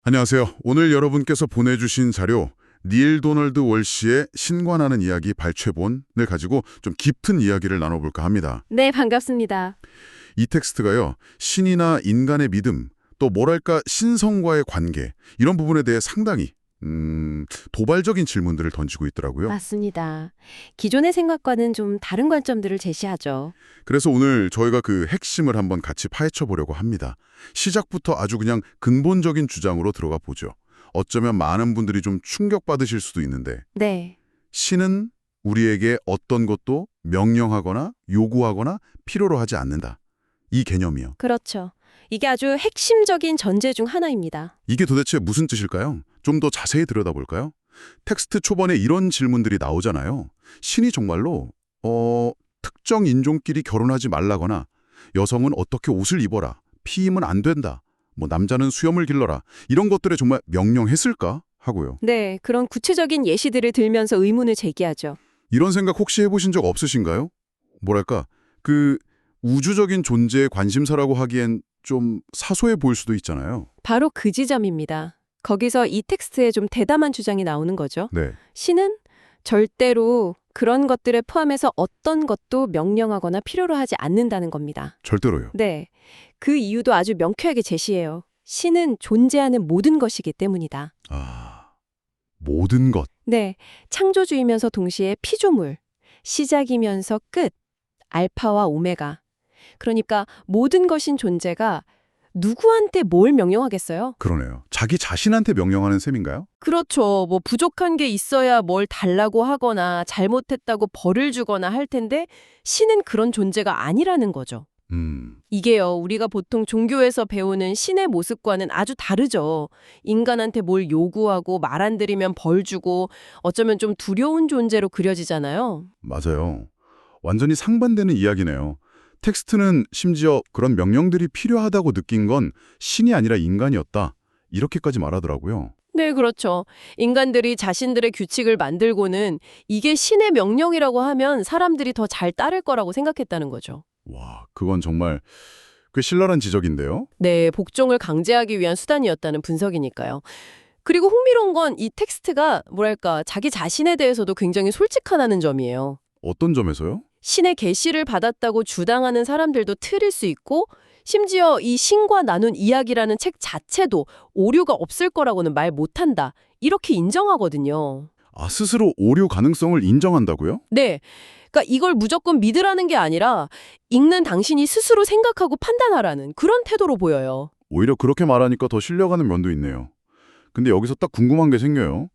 안녕하세요. 오늘 여러분께서 보내주신 자료 닐 도널드 월시의 신관하는 이야기 발췌본을 가지고 좀 깊은 이야기를 나눠볼까 합니다. 네, 반갑습니다. 이 텍스트가요. 신이나 인간의 믿음, 또 뭐랄까 신성과의 관계 이런 부분에 대해 상당히 도발적인 질문들을 던지고 있더라고요. 맞습니다. 기존의 생각과는 좀 다른 관점들을 제시하죠. 그래서 오늘 저희가 그 핵심을 한번 같이 파헤쳐 보려고 합니다. 시작부터 아주 그냥 근본적인 주장으로 들어가 보죠. 어쩌면 많은 분들이 좀 충격받으실 수도 있는데 네, 신은 우리에게 어떤 것도 명령하거나 요구하거나 필요로 하지 않는다. 이 개념이요. 그렇죠. 이게 아주 핵심적인 전제 중 하나입니다. 이게 도대체 무슨 뜻일까요? 좀 더 자세히 들여다볼까요? 텍스트 초반에 이런 질문들이 나오잖아요. 신이 정말로 특정 인종끼리 결혼하지 말라거나 여성은 어떻게 옷을 입어라, 피임은 안 된다, 뭐 남자는 수염을 길러라 이런 것들에 정말 명령했을까 하고요. 네, 그런 구체적인 예시들을 들면서 의문을 제기하죠. 이런 생각 혹시 해보신 적 없으신가요? 뭐랄까, 그 우주적인 존재의 관심사라고 하기엔 좀 사소해 보일 수도 있잖아요. 바로 그 지점입니다. 거기서 이 텍스트에 좀 대담한 주장이 나오는 거죠. 네, 신은 절대로 그런 것들을 포함해서 어떤 것도 명령하거나 필요로 하지 않는다는 겁니다. 절대로요. 네, 그 이유도 아주 명쾌하게 제시해요. 신은 존재하는 모든 것이기 때문이다. 아, 모든 것. 네, 창조주이면서 동시에 피조물, 시작이면서 끝, 알파와 오메가. 그러니까 모든 것인 존재가 누구한테 뭘 명령하겠어요? 그러네요. 자기 자신한테 명령하는 셈인가요? 그렇죠. 뭐 부족한 게 있어야 뭘 달라고 하거나 잘못했다고 벌을 주거나 할 텐데 신은 그런 존재가 아니라는 거죠. 이게요, 우리가 보통 종교에서 배우는 신의 모습과는 아주 다르죠. 인간한테 뭘 요구하고 말 안 들으면 벌 주고 어쩌면 좀 두려운 존재로 그려지잖아요. 맞아요. 완전히 상반되는 이야기네요. 텍스트는 심지어 그런 명령들이 필요하다고 느낀 건 신이 아니라 인간이었다. 이렇게까지 말하더라고요. 네, 그렇죠. 인간들이 자신들의 규칙을 만들고는 이게 신의 명령이라고 하면 사람들이 더 잘 따를 거라고 생각했다는 거죠. 와, 그건 정말 꽤 신랄한 지적인데요. 네, 복종을 강제하기 위한 수단이었다는 분석이니까요. 그리고 흥미로운 건 이 텍스트가 뭐랄까 자기 자신에 대해서도 굉장히 솔직하다는 점이에요. 어떤 점에서요? 신의 계시를 받았다고 주장하는 사람들도 틀릴 수 있고 심지어 이 신과 나눈 이야기라는 책 자체도 오류가 없을 거라고는 말 못한다. 이렇게 인정하거든요. 아, 스스로 오류 가능성을 인정한다고요? 네. 그러니까 이걸 무조건 믿으라는 게 아니라 읽는 당신이 스스로 생각하고 판단하라는 그런 태도로 보여요. 오히려 그렇게 말하니까 더 신뢰가는 면도 있네요. 근데 여기서 딱 궁금한 게 생겨요.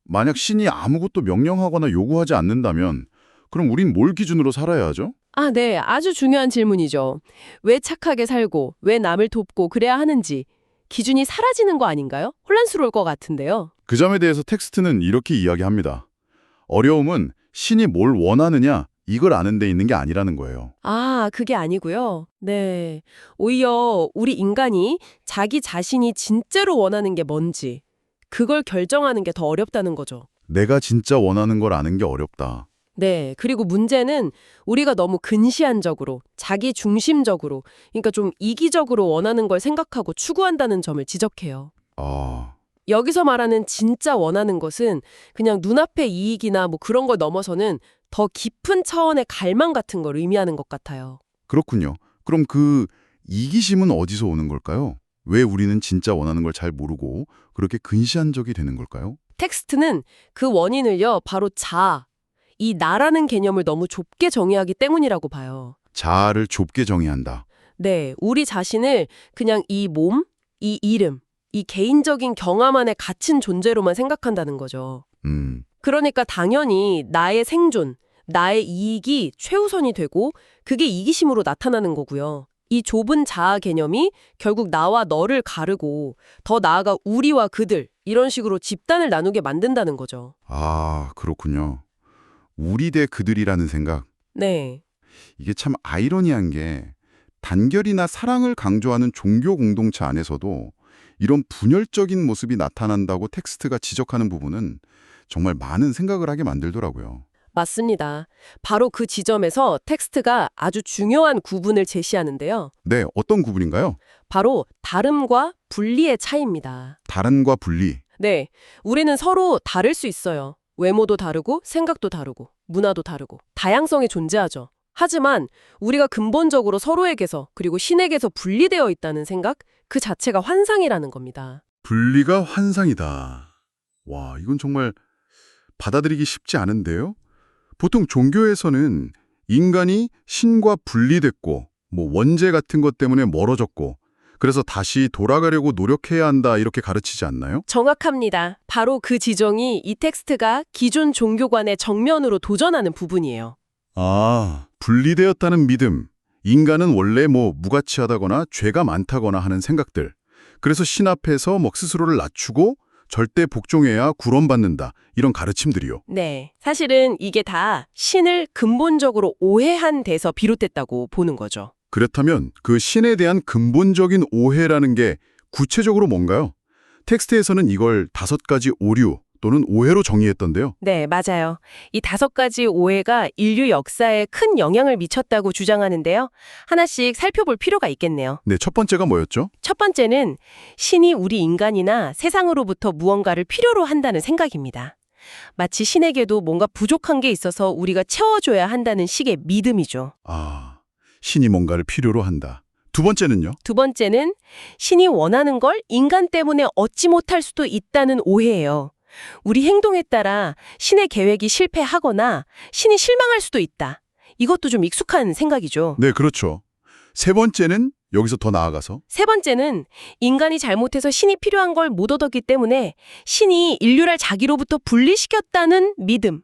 만약 신이 아무것도 명령하거나 요구하지 않는다면 그럼 우린 뭘 기준으로 살아야 하죠? 아, 네. 아주 중요한 질문이죠. 왜 착하게 살고, 왜 남을 돕고 그래야 하는지 기준이 사라지는 거 아닌가요? 혼란스러울 것 같은데요. 그 점에 대해서 텍스트는 이렇게 이야기합니다. 어려움은 신이 뭘 원하느냐 이걸 아는 데 있는 게 아니라는 거예요. 아, 그게 아니고요. 네. 오히려 우리 인간이 자기 자신이 진짜로 원하는 게 뭔지 그걸 결정하는 게 더 어렵다는 거죠. 내가 진짜 원하는 걸 아는 게 어렵다. 네. 그리고 문제는 우리가 너무 근시안적으로, 자기 중심적으로, 그러니까 좀 이기적으로 원하는 걸 생각하고 추구한다는 점을 지적해요. 아, 여기서 말하는 진짜 원하는 것은 그냥 눈앞의 이익이나 뭐 그런 걸 넘어서는 더 깊은 차원의 갈망 같은 걸 의미하는 것 같아요. 그렇군요. 그럼 그 이기심은 어디서 오는 걸까요? 왜 우리는 진짜 원하는 걸 잘 모르고 그렇게 근시안적이 되는 걸까요? 텍스트는 그 원인을요, 바로 자아, 이 나라는 개념을 너무 좁게 정의하기 때문이라고 봐요. 자아를 좁게 정의한다. 네, 우리 자신을 그냥 이 몸, 이 이름, 이 개인적인 경험 안에 갇힌 존재로만 생각한다는 거죠. 그러니까 당연히 나의 생존, 나의 이익이 최우선이 되고 그게 이기심으로 나타나는 거고요. 이 좁은 자아 개념이 결국 나와 너를 가르고 더 나아가 우리와 그들 이런 식으로 집단을 나누게 만든다는 거죠. 아, 그렇군요. 우리 대 그들이라는 생각. 네. 이게 참 아이러니한 게 단결이나 사랑을 강조하는 종교 공동체 안에서도 이런 분열적인 모습이 나타난다고 텍스트가 지적하는 부분은 정말 많은 생각을 하게 만들더라고요. 맞습니다. 바로 그 지점에서 텍스트가 아주 중요한 구분을 제시하는데요. 네, 어떤 구분인가요? 바로 다름과 분리의 차이입니다. 다른과 분리. 네, 우리는 서로 다를 수 있어요. 외모도 다르고 생각도 다르고 문화도 다르고 다양성이 존재하죠. 하지만 우리가 근본적으로 서로에게서 그리고 신에게서 분리되어 있다는 생각 그 자체가 환상이라는 겁니다. 분리가 환상이다. 와, 이건 정말 받아들이기 쉽지 않은데요? 보통 종교에서는 인간이 신과 분리됐고 원죄 같은 것 때문에 멀어졌고 그래서 다시 돌아가려고 노력해야 한다 이렇게 가르치지 않나요? 정확합니다. 바로 그 지정이 이 텍스트가 기존 종교관의 정면으로 도전하는 부분이에요. 아, 분리되었다는 믿음. 인간은 원래 무가치하다거나 죄가 많다거나 하는 생각들. 그래서 신 앞에서 스스로를 낮추고 절대 복종해야 구원받는다. 이런 가르침들이요. 네, 사실은 이게 다 신을 근본적으로 오해한 데서 비롯됐다고 보는 거죠. 그렇다면 그 신에 대한 근본적인 오해라는 게 구체적으로 뭔가요? 텍스트에서는 이걸 5가지 오류 또는 오해로 정의했던데요. 네, 맞아요. 이 5가지 오해가 인류 역사에 큰 영향을 미쳤다고 주장하는데요. 하나씩 살펴볼 필요가 있겠네요. 네, 첫 번째가 뭐였죠? 첫 번째는 신이 우리 인간이나 세상으로부터 무언가를 필요로 한다는 생각입니다. 마치 신에게도 뭔가 부족한 게 있어서 우리가 채워줘야 한다는 식의 믿음이죠. 아, 신이 뭔가를 필요로 한다. 두 번째는요? 두 번째는 신이 원하는 걸 인간 때문에 얻지 못할 수도 있다는 오해예요. 우리 행동에 따라 신의 계획이 실패하거나 신이 실망할 수도 있다. 이것도 좀 익숙한 생각이죠. 네, 그렇죠. 세 번째는 여기서 더 나아가서 세 번째는 인간이 잘못해서 신이 필요한 걸 못 얻었기 때문에 신이 인류를 자기로부터 분리시켰다는 믿음.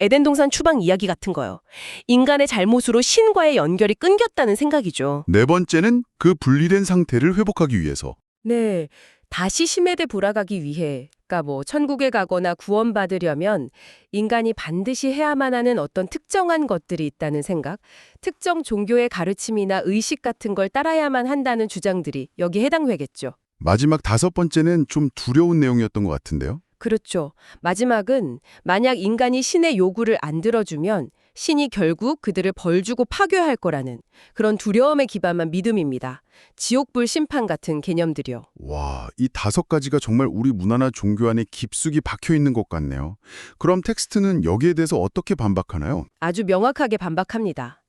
에덴 동산 추방 이야기 같은 거요. 인간의 잘못으로 신과의 연결이 끊겼다는 생각이죠. 네 번째는 그 분리된 상태를 회복하기 위해서 네. 다시 심해대 돌아가기 위해, 그러니까 천국에 가거나 구원받으려면 인간이 반드시 해야만 하는 어떤 특정한 것들이 있다는 생각, 특정 종교의 가르침이나 의식 같은 걸 따라야만 한다는 주장들이 여기에 해당되겠죠. 마지막 5번째는 좀 두려운 내용이었던 것 같은데요. 그렇죠. 마지막은 만약 인간이 신의 요구를 안 들어주면 신이 결국 그들을 벌주고 파괴할 거라는 그런 두려움에 기반한 믿음입니다. 지옥불 심판 같은 개념들이요. 와, 이 5가지가 정말 우리 문화나 종교 안에 깊숙이 박혀 있는 것 같네요. 그럼 텍스트는 여기에 대해서 어떻게 반박하나요? 아주 명확하게 반박합니다.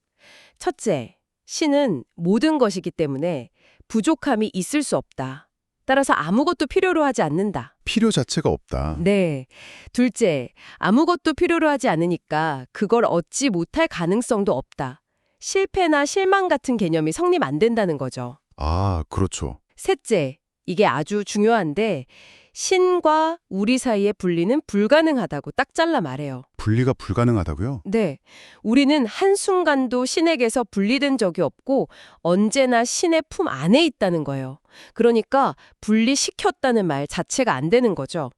첫째, 신은 모든 것이기 때문에 부족함이 있을 수 없다. 따라서 아무것도 필요로 하지 않는다. 필요 자체가 없다. 네. 둘째, 아무것도 필요로 하지 않으니까 그걸 얻지 못할 가능성도 없다. 실패나 실망 같은 개념이 성립 안 된다는 거죠. 아, 그렇죠. 셋째, 이게 아주 중요한데 신과 우리 사이의 분리는 불가능하다고 딱 잘라 말해요. 분리가 불가능하다고요? 네. 우리는 한순간도 신에게서 분리된 적이 없고 언제나 신의 품 안에 있다는 거예요. 그러니까 분리시켰다는 말 자체가 안 되는 거죠.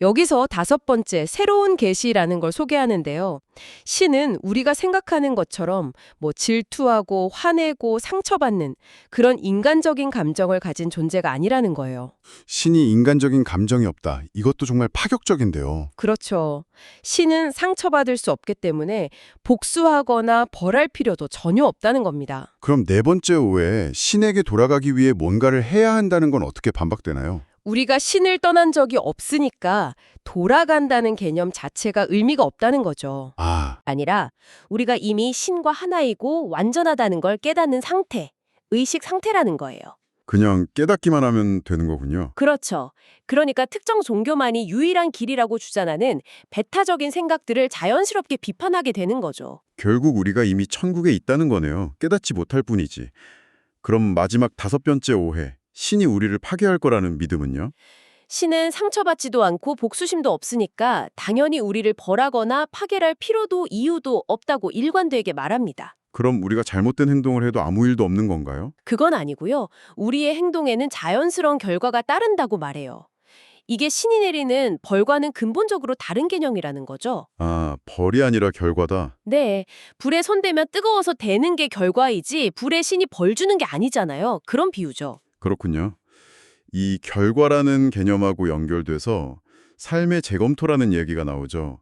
여기서 5번째 새로운 계시라는 걸 소개하는데요. 신은 우리가 생각하는 것처럼 질투하고 화내고 상처받는 그런 인간적인 감정을 가진 존재가 아니라는 거예요. 신이 인간적인 감정이 없다. 이것도 정말 파격적인데요. 그렇죠. 신은 상처받을 수 없기 때문에 복수하거나 벌할 필요도 전혀 없다는 겁니다. 그럼 네 번째 오해, 신에게 돌아가기 위해 뭔가를 해야 한다는 건 어떻게 반박되나요? 우리가 신을 떠난 적이 없으니까 돌아간다는 개념 자체가 의미가 없다는 거죠. 아, 아니라 우리가 이미 신과 하나이고 완전하다는 걸 깨닫는 상태, 의식 상태라는 거예요. 그냥 깨닫기만 하면 되는 거군요. 그렇죠. 그러니까 특정 종교만이 유일한 길이라고 주장하는 배타적인 생각들을 자연스럽게 비판하게 되는 거죠. 결국 우리가 이미 천국에 있다는 거네요. 깨닫지 못할 뿐이지. 그럼 마지막 5번째 오해, 신이 우리를 파괴할 거라는 믿음은요? 신은 상처받지도 않고 복수심도 없으니까 당연히 우리를 벌하거나 파괴할 필요도 이유도 없다고 일관되게 말합니다. 그럼 우리가 잘못된 행동을 해도 아무 일도 없는 건가요? 그건 아니고요. 우리의 행동에는 자연스러운 결과가 따른다고 말해요. 이게 신이 내리는 벌과는 근본적으로 다른 개념이라는 거죠. 아, 벌이 아니라 결과다. 네, 불에 손대면 뜨거워서 데는 게 결과이지 불에 신이 벌 주는 게 아니잖아요. 그런 비유죠. 그렇군요. 이 결과라는 개념하고 연결돼서 삶의 재검토라는 얘기가 나오죠.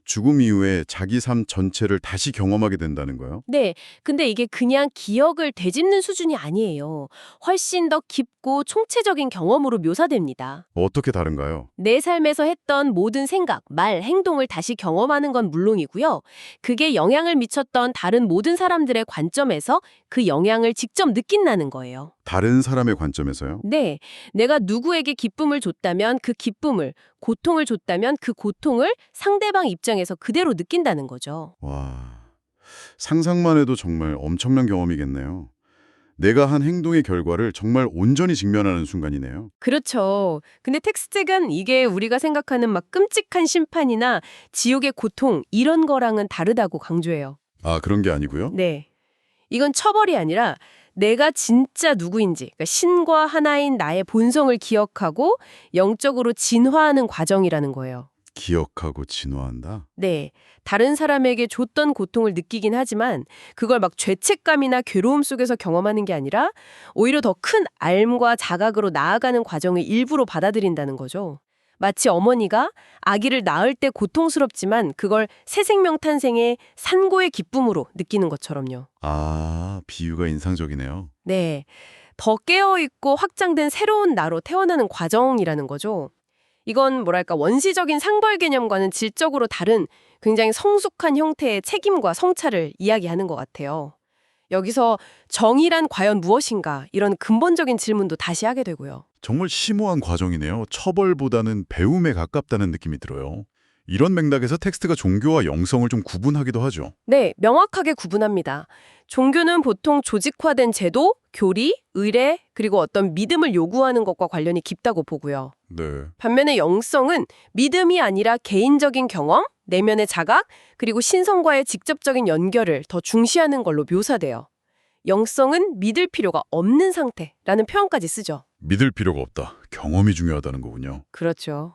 죽음 이후에 자기 삶 전체를 다시 경험하게 된다는 거요? 네, 근데 이게 그냥 기억을 되짚는 수준이 아니에요. 훨씬 더 깊고 총체적인 경험으로 묘사됩니다. 어떻게 다른가요? 내 삶에서 했던 모든 생각, 말, 행동을 다시 경험하는 건 물론이고요. 그게 영향을 미쳤던 다른 모든 사람들의 관점에서 그 영향을 직접 느낀다는 거예요. 다른 사람의 관점에서요? 네, 내가 누구에게 기쁨을 줬다면 그 기쁨을, 고통을 줬다면 그 고통을 상대방 입장에서 그대로 느낀다는 거죠. 와, 상상만 해도 정말 엄청난 경험이겠네요. 내가 한 행동의 결과를 정말 온전히 직면하는 순간이네요. 그렇죠. 근데 텍스트는 이게 우리가 생각하는 막 끔찍한 심판이나 지옥의 고통 이런 거랑은 다르다고 강조해요. 아, 그런 게 아니고요? 네. 이건 처벌이 아니라 내가 진짜 누구인지, 그러니까 신과 하나인 나의 본성을 기억하고 영적으로 진화하는 과정이라는 거예요. 기억하고 진화한다? 네. 다른 사람에게 줬던 고통을 느끼긴 하지만 그걸 막 죄책감이나 괴로움 속에서 경험하는 게 아니라 오히려 더 큰 알과 자각으로 나아가는 과정을 일부로 받아들인다는 거죠. 마치 어머니가 아기를 낳을 때 고통스럽지만 그걸 새 생명 탄생의 산고의 기쁨으로 느끼는 것처럼요. 아, 비유가 인상적이네요. 네. 더 깨어있고 확장된 새로운 나로 태어나는 과정이라는 거죠. 이건 뭐랄까 원시적인 상벌 개념과는 질적으로 다른 굉장히 성숙한 형태의 책임과 성찰을 이야기하는 것 같아요. 여기서 정의란 과연 무엇인가 이런 근본적인 질문도 다시 하게 되고요. 정말 심오한 과정이네요. 처벌보다는 배움에 가깝다는 느낌이 들어요. 이런 맥락에서 텍스트가 종교와 영성을 좀 구분하기도 하죠. 네, 명확하게 구분합니다. 종교는 보통 조직화된 제도, 교리, 의례, 그리고 어떤 믿음을 요구하는 것과 관련이 깊다고 보고요. 네. 반면에 영성은 믿음이 아니라 개인적인 경험, 내면의 자각, 그리고 신성과의 직접적인 연결을 더 중시하는 걸로 묘사돼요. 영성은 믿을 필요가 없는 상태라는 표현까지 쓰죠. 믿을 필요가 없다. 경험이 중요하다는 거군요. 그렇죠.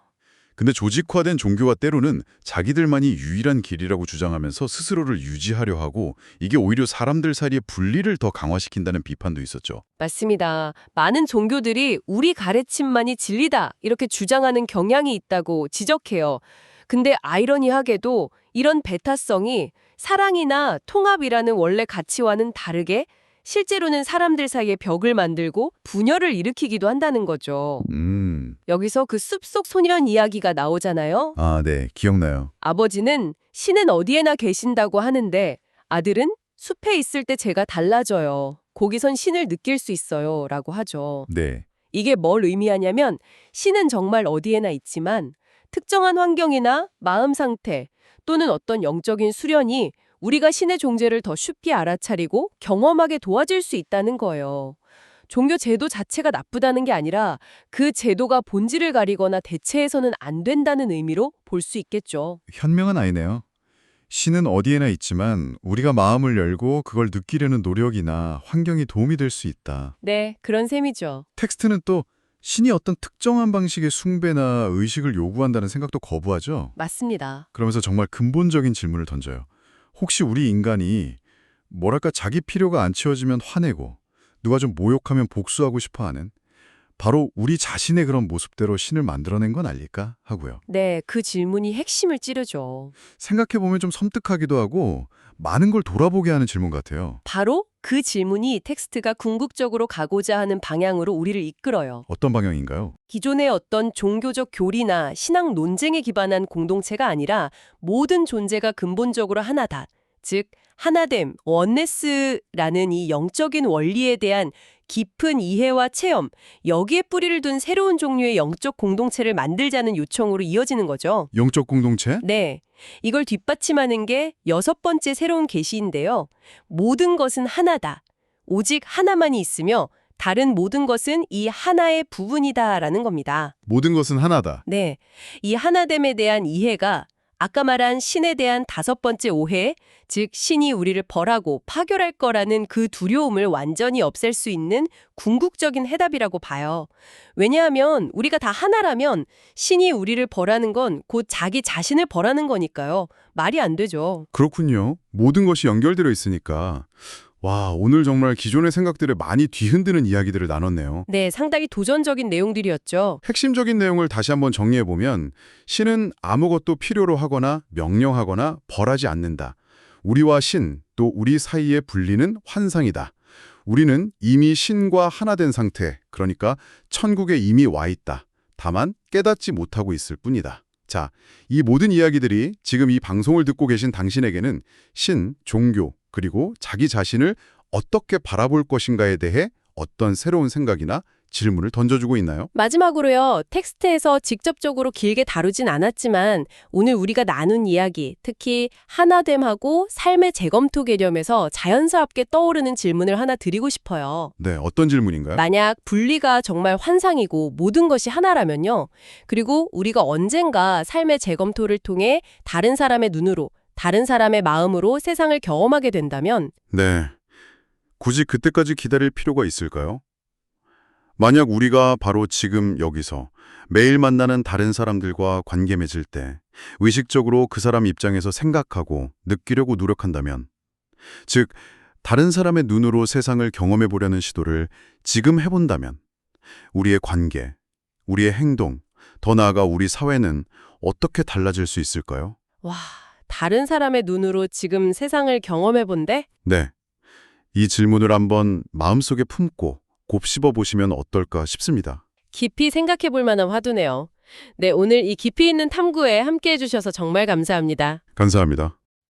근데 조직화된 종교와 때로는 자기들만이 유일한 길이라고 주장하면서 스스로를 유지하려 하고 이게 오히려 사람들 사이의 분리를 더 강화시킨다는 비판도 있었죠. 맞습니다. 많은 종교들이 우리 가르침만이 진리다 이렇게 주장하는 경향이 있다고 지적해요. 근데 아이러니하게도 이런 배타성이 사랑이나 통합이라는 원래 가치와는 다르게 실제로는 사람들 사이에 벽을 만들고 분열을 일으키기도 한다는 거죠. 여기서 그 숲속 소년 이야기가 나오잖아요. 아, 네. 기억나요. 아버지는 신은 어디에나 계신다고 하는데 아들은 숲에 있을 때 제가 달라져요. 거기선 신을 느낄 수 있어요. 라고 하죠. 네. 이게 뭘 의미하냐면 신은 정말 어디에나 있지만 특정한 환경이나 마음 상태 또는 어떤 영적인 수련이 우리가 신의 존재를 더 쉽게 알아차리고 경험하게 도와줄 수 있다는 거예요. 종교 제도 자체가 나쁘다는 게 아니라 그 제도가 본질을 가리거나 대체해서는 안 된다는 의미로 볼 수 있겠죠. 현명한 아이네요. 신은 어디에나 있지만 우리가 마음을 열고 그걸 느끼려는 노력이나 환경이 도움이 될 수 있다. 네, 그런 셈이죠. 텍스트는 또 신이 어떤 특정한 방식의 숭배나 의식을 요구한다는 생각도 거부하죠. 맞습니다. 그러면서 정말 근본적인 질문을 던져요. 혹시 우리 인간이 뭐랄까 자기 필요가 안 채워지면 화내고 누가 좀 모욕하면 복수하고 싶어하는 바로 우리 자신의 그런 모습대로 신을 만들어낸 건 아닐까 하고요. 네, 그 질문이 핵심을 찌르죠. 생각해보면 좀 섬뜩하기도 하고 많은 걸 돌아보게 하는 질문 같아요. 바로 그 질문이 텍스트가 궁극적으로 가고자 하는 방향으로 우리를 이끌어요. 어떤 방향인가요? 기존의 어떤 종교적 교리나 신앙 논쟁에 기반한 공동체가 아니라 모든 존재가 근본적으로 하나다. 즉, 하나됨, 원네스라는 이 영적인 원리에 대한 깊은 이해와 체험, 여기에 뿌리를 둔 새로운 종류의 영적 공동체를 만들자는 요청으로 이어지는 거죠. 영적 공동체? 네. 이걸 뒷받침하는 게 6번째 새로운 계시인데요. 모든 것은 하나다. 오직 하나만이 있으며 다른 모든 것은 이 하나의 부분이다라는 겁니다. 모든 것은 하나다. 네. 이 하나됨에 대한 이해가 아까 말한 신에 대한 5번째 오해, 즉 신이 우리를 벌하고 파멸할 거라는 그 두려움을 완전히 없앨 수 있는 궁극적인 해답이라고 봐요. 왜냐하면 우리가 다 하나라면 신이 우리를 벌하는 건 곧 자기 자신을 벌하는 거니까요. 말이 안 되죠. 그렇군요. 모든 것이 연결되어 있으니까 와, 오늘 정말 기존의 생각들을 많이 뒤흔드는 이야기들을 나눴네요. 네, 상당히 도전적인 내용들이었죠. 핵심적인 내용을 다시 한번 정리해보면 신은 아무것도 필요로 하거나 명령하거나 벌하지 않는다. 우리와 신, 또 우리 사이의 분리는 환상이다. 우리는 이미 신과 하나 된 상태, 그러니까 천국에 이미 와 있다. 다만 깨닫지 못하고 있을 뿐이다. 자, 이 모든 이야기들이 지금 이 방송을 듣고 계신 당신에게는 신, 종교, 그리고 자기 자신을 어떻게 바라볼 것인가에 대해 어떤 새로운 생각이나 질문을 던져주고 있나요? 마지막으로요, 텍스트에서 직접적으로 길게 다루진 않았지만 오늘 우리가 나눈 이야기, 특히 하나됨하고 삶의 재검토 개념에서 자연스럽게 떠오르는 질문을 하나 드리고 싶어요. 네, 어떤 질문인가요? 만약 분리가 정말 환상이고 모든 것이 하나라면요. 그리고 우리가 언젠가 삶의 재검토를 통해 다른 사람의 눈으로, 다른 사람의 마음으로 세상을 경험하게 된다면 네, 굳이 그때까지 기다릴 필요가 있을까요? 만약 우리가 바로 지금 여기서 매일 만나는 다른 사람들과 관계 맺을 때 의식적으로 그 사람 입장에서 생각하고 느끼려고 노력한다면, 즉 다른 사람의 눈으로 세상을 경험해 보려는 시도를 지금 해본다면 우리의 관계, 우리의 행동, 더 나아가 우리 사회는 어떻게 달라질 수 있을까요? 와, 다른 사람의 눈으로 지금 세상을 경험해 본데? 네, 이 질문을 한번 마음속에 품고 곱씹어 보시면 어떨까 싶습니다. 깊이 생각해 볼 만한 화두네요. 네, 오늘 이 깊이 있는 탐구에 함께 해주셔서 정말 감사합니다. 감사합니다.